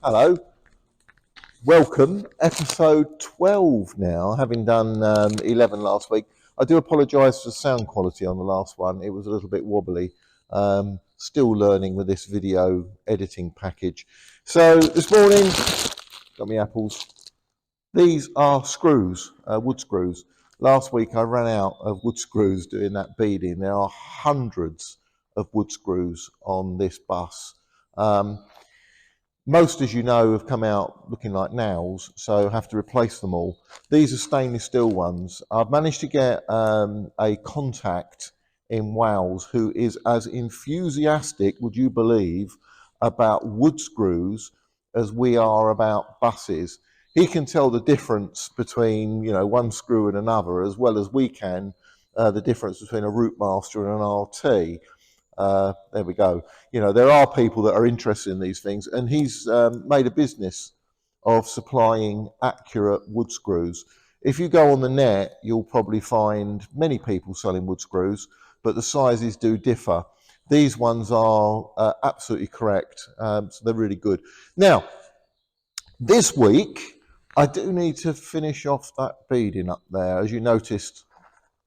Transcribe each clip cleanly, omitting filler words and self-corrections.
Hello, welcome. Episode 12 now, having done 11 last week. I do apologise for the sound quality on the last one. It was a little bit wobbly. Still learning with this video editing package. So this morning, got me apples. These are screws, wood screws. Last week I ran out of wood screws doing that beading. There are hundreds of wood screws on this bus. Most, as you know, have come out looking like nails, so I have to replace them all. These are stainless steel ones. I've managed to get a contact in Wales who is as enthusiastic, would you believe, about wood screws as we are about buses. He can tell the difference between, one screw and another as well as we can, the difference between a Routemaster and an RT. There we go. There are people that are interested in these things, and he's made a business of supplying accurate wood screws. If you go on the net, you'll probably find many people selling wood screws, but the sizes do differ. These ones are absolutely correct, so they're really good. Now, this week, I do need to finish off that beading up there. As you noticed,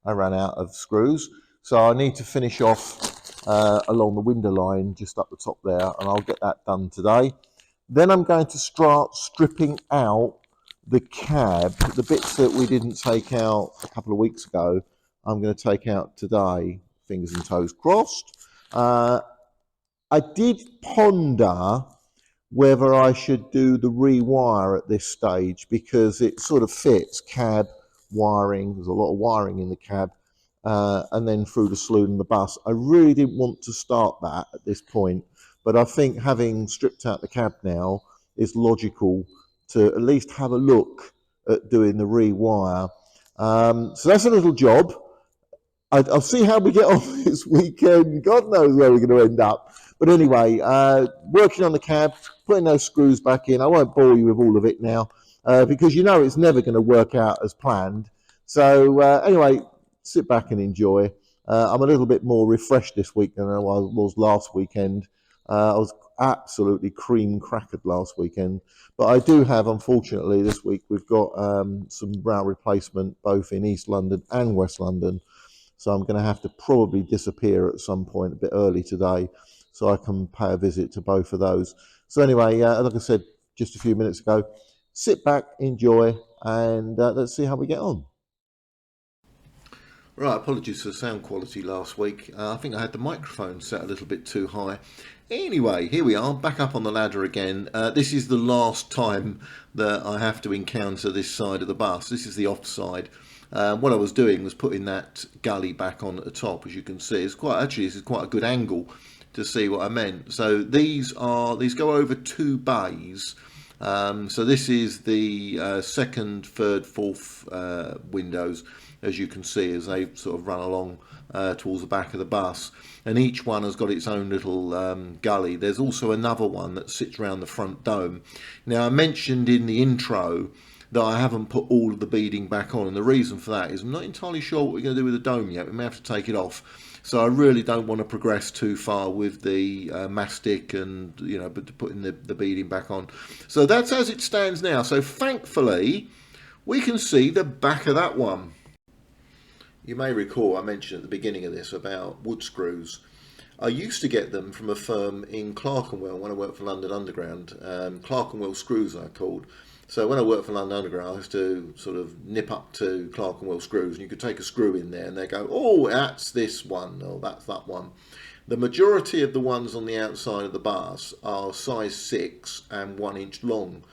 I ran out of screws, so I need to finish off along the window line just up the top there, and I'll get that done today. Then I'm going to start stripping out the cab, the bits that we didn't take out a couple of weeks ago. I'm going to take out today, fingers and toes crossed. I did ponder whether I should do the rewire at this stage because it sort of fits cab wiring. There's a lot of wiring in the cab, and then through the saloon and the bus. I really didn't want to start that at this point, but I think having stripped out the cab now, it's logical to at least have a look at doing the rewire. So that's a little job. I'll see how we get on this weekend. God knows where we're going to end up. But anyway, working on the cab, putting those screws back in. I won't bore you with all of it now because it's never going to work out as planned. So anyway, sit back and enjoy. I'm a little bit more refreshed this week than I was last weekend. I was absolutely cream crackered last weekend. But I do have, unfortunately, this week we've got some rail replacement both in East London and West London. So I'm going to have to probably disappear at some point a bit early today so I can pay a visit to both of those. So anyway, like I said just a few minutes ago, sit back, enjoy, and let's see how we get on. Right, apologies for the sound quality last week. I think I had the microphone set a little bit too high. Anyway, here we are, back up on the ladder again. This is the last time that I have to encounter this side of the bus. This is the off side. What I was doing was putting that gully back on at the top, as you can see. This is quite a good angle to see what I meant. So these go over two bays. So this is the second, third, fourth windows, as you can see, as they sort of run along towards the back of the bus. And each one has got its own little gully. There's also another one that sits around the front dome. Now, I mentioned in the intro that I haven't put all of the beading back on, and the reason for that is I'm not entirely sure what we're going to do with the dome yet. We may have to take it off. So I really don't want to progress too far with the mastic and, but putting the beading back on. So that's as it stands now. So thankfully, we can see the back of that one. You may recall I mentioned at the beginning of this about wood screws. I used to get them from a firm in Clerkenwell when I worked for London Underground. Clerkenwell Screws, they're called. So when I worked for London Underground, I used to sort of nip up to Clerkenwell Screws, and you could take a screw in there and they go, oh, that's this one, or that's that one. The majority of the ones on the outside of the bus are size 6 and 1 inch long.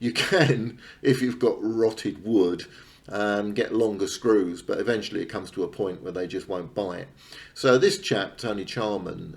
You can, if you've got rotted wood, get longer screws, but eventually it comes to a point where they just won't bite. So this chap, Tony Charman,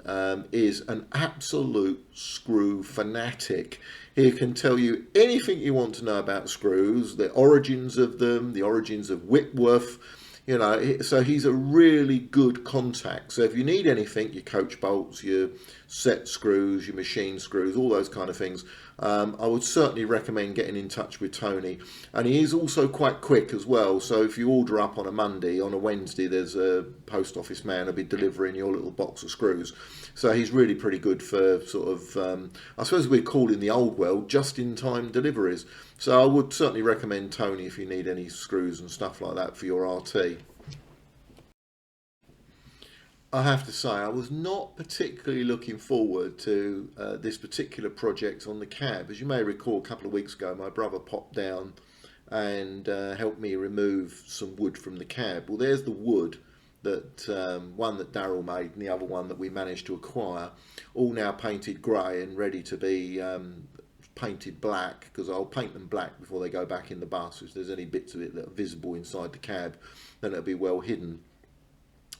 is an absolute screw fanatic. He can tell you anything you want to know about screws, the origins of them, the origins of Whitworth. So he's a really good contact. So if you need anything, your coach bolts, your set screws, your machine screws, all those kind of things, I would certainly recommend getting in touch with Tony. And he is also quite quick as well. So if you order up on a Monday, on a Wednesday, there's a post office man who'll be delivering your little box of screws. So he's really pretty good for sort of, I suppose we'd call in the old world, just-in-time deliveries. So I would certainly recommend Tony if you need any screws and stuff like that for your RT. I have to say, I was not particularly looking forward to this particular project on the cab. As you may recall, a couple of weeks ago, my brother popped down and helped me remove some wood from the cab. Well, there's the wood that one that Daryl made and the other one that we managed to acquire, all now painted grey and ready to be painted black, because I'll paint them black before they go back in the bus. If there's any bits of it that are visible inside the cab, then it'll be well hidden.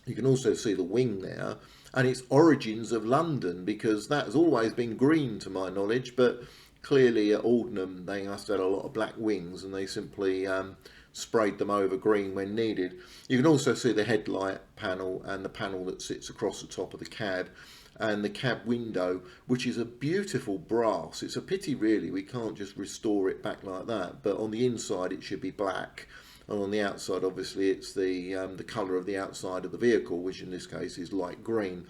You can also see the wing there, and its origins of London, because that has always been green to my knowledge, but clearly at Aldenham they must have had a lot of black wings and they simply sprayed them over green when needed. You can also see the headlight panel and the panel that sits across the top of the cab, and the cab window, which is a beautiful brass. It's a pity really we can't just restore it back like that, but on the inside it should be black. And on the outside, obviously, it's the colour of the outside of the vehicle, which in this case is light green.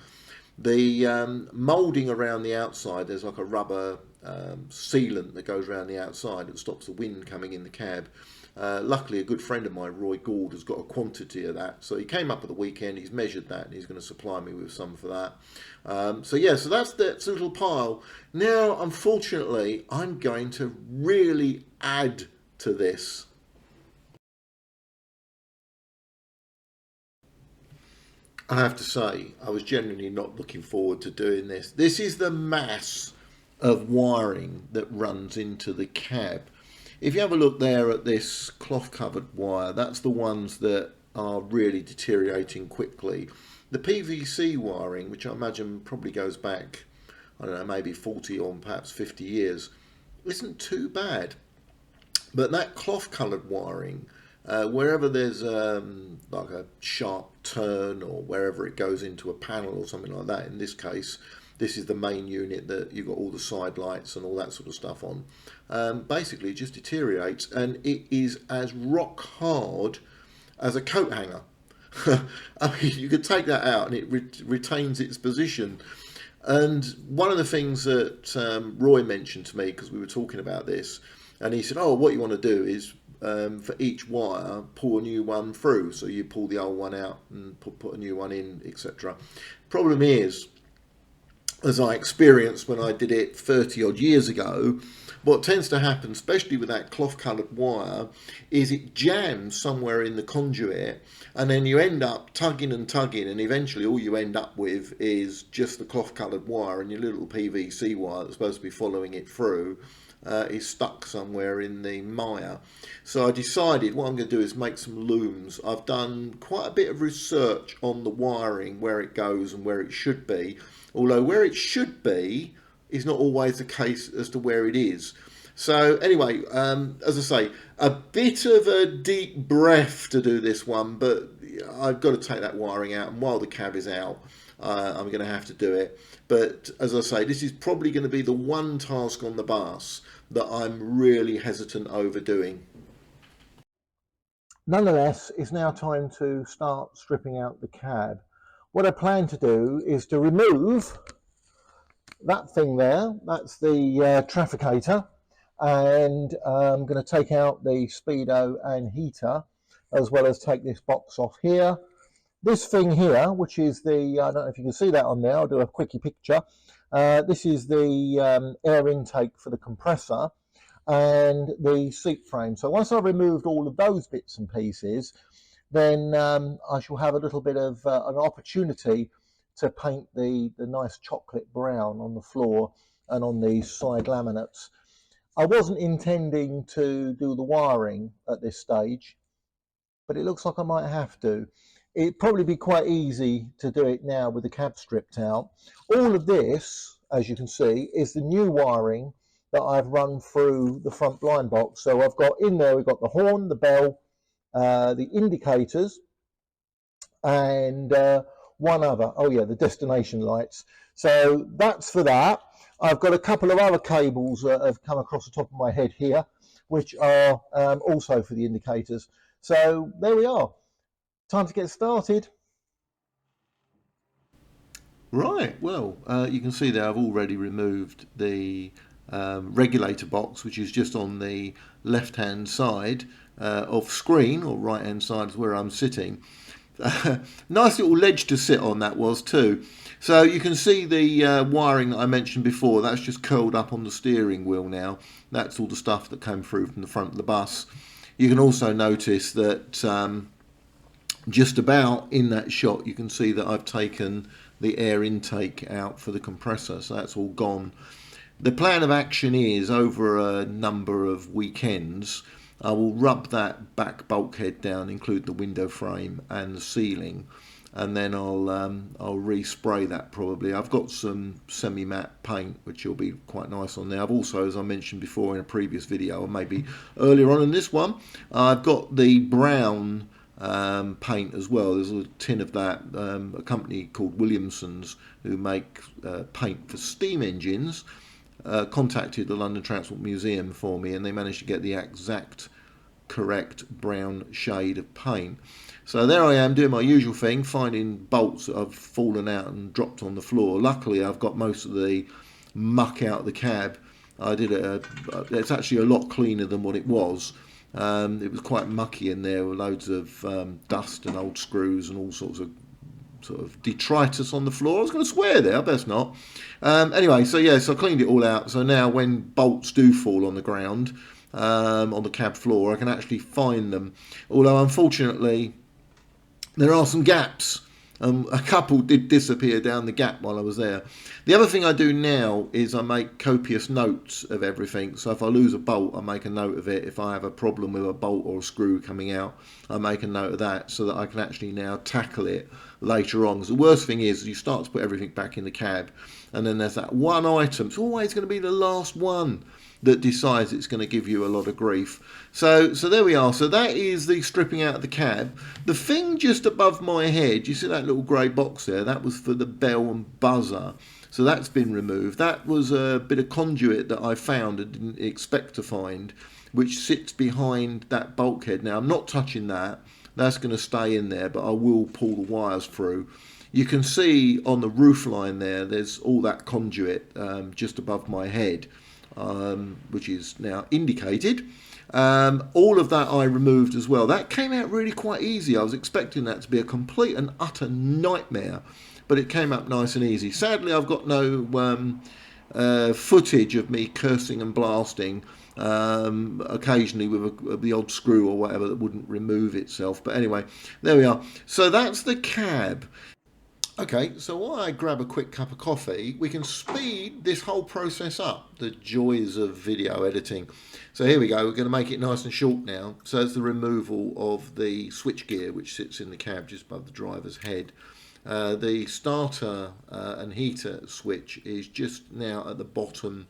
The moulding around the outside, there's like a rubber sealant that goes around the outside that stops the wind coming in the cab. Luckily, a good friend of mine, Roy Gould, has got a quantity of that. So he came up at the weekend, he's measured that, and he's going to supply me with some for that. So yeah, so that's the little pile. Now, unfortunately, I'm going to really add to this. I have to say, I was genuinely not looking forward to doing this. This is the mass of wiring that runs into the cab. If you have a look there at this cloth covered wire, that's the ones that are really deteriorating quickly. The PVC wiring, which I imagine probably goes back, I don't know, maybe 40 or perhaps 50 years, isn't too bad. But that cloth coloured wiring, wherever there's like a sharp turn or wherever it goes into a panel or something like that, in this case, this is the main unit that you've got all the side lights and all that sort of stuff on, basically it just deteriorates, and it is as rock hard as a coat hanger. I mean, you could take that out and it retains its position. And one of the things that Roy mentioned to me, because we were talking about this, and he said, oh, what you want to do is for each wire, pull a new one through. So you pull the old one out and put a new one in, etc. Problem is, as I experienced when I did it 30 odd years ago, what tends to happen, especially with that cloth coloured wire, is it jams somewhere in the conduit, and then you end up tugging and tugging, and eventually all you end up with is just the cloth coloured wire, and your little PVC wire that's supposed to be following it through is stuck somewhere in the mire. So I decided what I'm going to do is make some looms. I've done quite a bit of research on the wiring, where it goes and where it should be, although where it should be is not always the case as to where it is. So anyway, as I say, a bit of a deep breath to do this one, but I've got to take that wiring out, and while the cab is out, I'm going to have to do it. But as I say, this is probably going to be the one task on the bus that I'm really hesitant over doing. Nonetheless, it's now time to start stripping out the cab. What I plan to do is to remove that thing there, that's the trafficator, and I'm going to take out the speedo and heater, as well as take this box off here. This thing here, which is the, I don't know if you can see that on there, I'll do a quickie picture. This is the air intake for the compressor and the seat frame. So once I've removed all of those bits and pieces, then I shall have a little bit of an opportunity to paint the nice chocolate brown on the floor and on the side laminates. I wasn't intending to do the wiring at this stage, but it looks like I might have to. It'd probably be quite easy to do it now with the cab stripped out. All of this, as you can see, is the new wiring that I've run through the front blind box. So I've got in there, we've got the horn, the bell, the indicators, and one other. Oh yeah, the destination lights. So that's for that. I've got a couple of other cables that have come across the top of my head here, which are also for the indicators. So there we are. Time to get started. Right, well, you can see there I've already removed the regulator box, which is just on the left-hand side of screen, or right-hand side is where I'm sitting. Nice little ledge to sit on that was too. So you can see the wiring that I mentioned before, that's just curled up on the steering wheel now. That's all the stuff that came through from the front of the bus. You can also notice that just about in that shot you can see that I've taken the air intake out for the compressor, so that's all gone. The plan of action is, over a number of weekends, I will rub that back bulkhead down, include the window frame and the ceiling, and then I'll respray that probably. I've got some semi-matte paint which will be quite nice on there. I've also, as I mentioned before in a previous video, or maybe earlier on in this one, I've got the brown paint as well. There's a tin of that. A company called Williamson's, who make paint for steam engines, contacted the London Transport Museum for me, and they managed to get the exact correct brown shade of paint. So there I am doing my usual thing, finding bolts that have fallen out and dropped on the floor. Luckily I've got most of the muck out of the cab. I did it's actually a lot cleaner than what it was. It was quite mucky in there, with loads of dust and old screws and all sorts of sort of detritus on the floor. I was going to swear there, I best not. Anyway, so yeah, so I cleaned it all out. So now when bolts do fall on the ground, on the cab floor, I can actually find them. Although unfortunately, there are some gaps. A couple did disappear down the gap while I was there. The other thing I do now is I make copious notes of everything. So if I lose a bolt, I make a note of it. If I have a problem with a bolt or a screw coming out, I make a note of that so that I can actually now tackle it later on. Because the worst thing is you start to put everything back in the cab, and then there's that one item. It's always going to be the last one that decides it's going to give you a lot of grief. So there we are. So that is the stripping out of the cab. The thing just above my head, you see that little grey box there? That was for the bell and buzzer. So that's been removed. That was a bit of conduit that I found and didn't expect to find, which sits behind that bulkhead. Now I'm not touching that. That's going to stay in there, but I will pull the wires through. You can see on the roof line there, there's all that conduit just above my head. Which is now indicated. All of that I removed as well. That came out really quite easy. I was expecting that to be a complete and utter nightmare, but it came up nice and easy. Sadly, I've got no footage of me cursing and blasting, occasionally with the odd screw or whatever that wouldn't remove itself. But anyway, there we are. So that's the cab. Okay, so while I grab a quick cup of coffee, we can speed this whole process up. The joys of video editing. So here we go, we're going to make it nice and short now. So it's the removal of the switchgear, which sits in the cab just above the driver's head. The starter and heater switch is just now at the bottom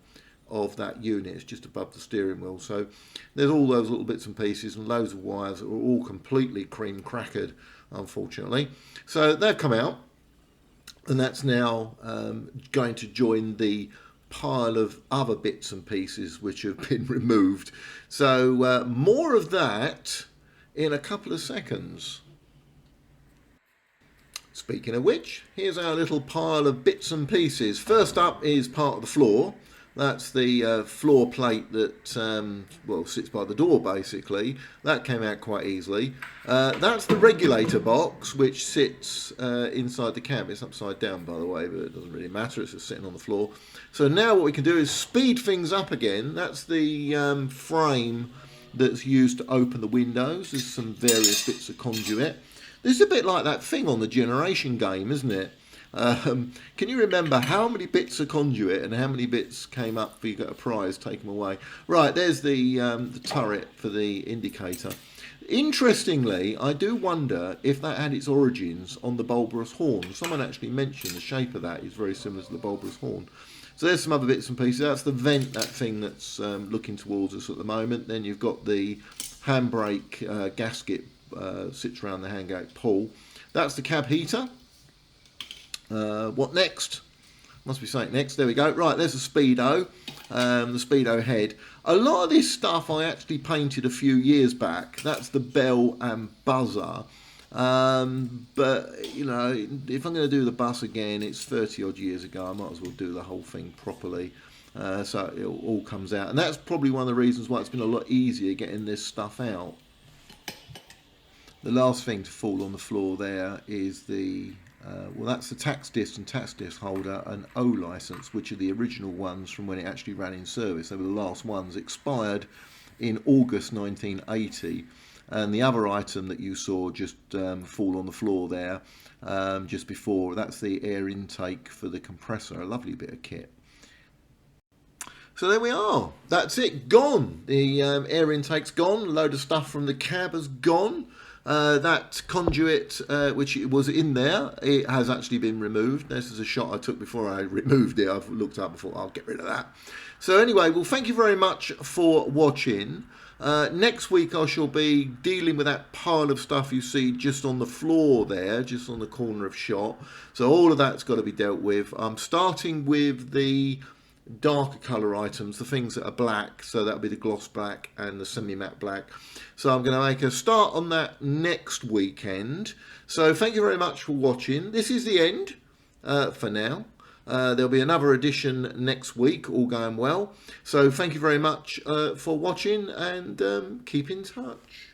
of that unit. It's just above the steering wheel. So there's all those little bits and pieces and loads of wires that are all completely cream crackered, unfortunately. So they've come out. And that's now going to join the pile of other bits and pieces which have been removed. So more of that in a couple of seconds. Speaking of which, here's our little pile of bits and pieces. First up is part of the floor. That's the floor plate that sits by the door basically. That came out quite easily. That's the regulator box which sits inside the cab. It's upside down by the way, but it doesn't really matter. It's just sitting on the floor. So now what we can do is speed things up again. That's the frame that's used to open the windows. There's some various bits of conduit. This is a bit like that thing on the Generation game, isn't it? Can you remember how many bits of conduit and how many bits came up for you got a prize, take them away? Right, there's the turret for the indicator. Interestingly, I do wonder if that had its origins on the bulbous horn. Someone actually mentioned the shape of that is very similar to the bulbous horn. So there's some other bits and pieces. That's the vent, that thing that's looking towards us at the moment. Then you've got the handbrake gasket sits around the handbrake pull. That's the cab heater. What next? Must be something next. There we go. Right, there's the Speedo, the Speedo head. A lot of this stuff I actually painted a few years back. That's the bell and buzzer. But, you know, if I'm going to do the bus again, it's 30 odd years ago. I might as well do the whole thing properly. So it all comes out. And that's probably one of the reasons why it's been a lot easier getting this stuff out. The last thing to fall on the floor there is the, well, that's the tax disc and tax disc holder and O license, which are the original ones from when it actually ran in service. They were the last ones, expired in August 1980. And the other item that you saw just fall on the floor there just before, that's the air intake for the compressor, a lovely bit of kit. So there we are. That's it. Gone. The air intake's gone. A load of stuff from the cab has gone. That conduit, which was in there, it has actually been removed. This is a shot I took before I removed it. I've looked up before. I'll get rid of that. So anyway, well, thank you very much for watching. Next week I shall be dealing with that pile of stuff you see just on the floor there, just on the corner of shot. So all of that's got to be dealt with. I'm starting with the darker colour items, the things that are black, so that'll be the gloss black and the semi-matte black. So I'm going to make a start on that next weekend. So thank you very much for watching. This is the end for now. There'll be another edition next week, all going well. So thank you very much for watching, and keep in touch.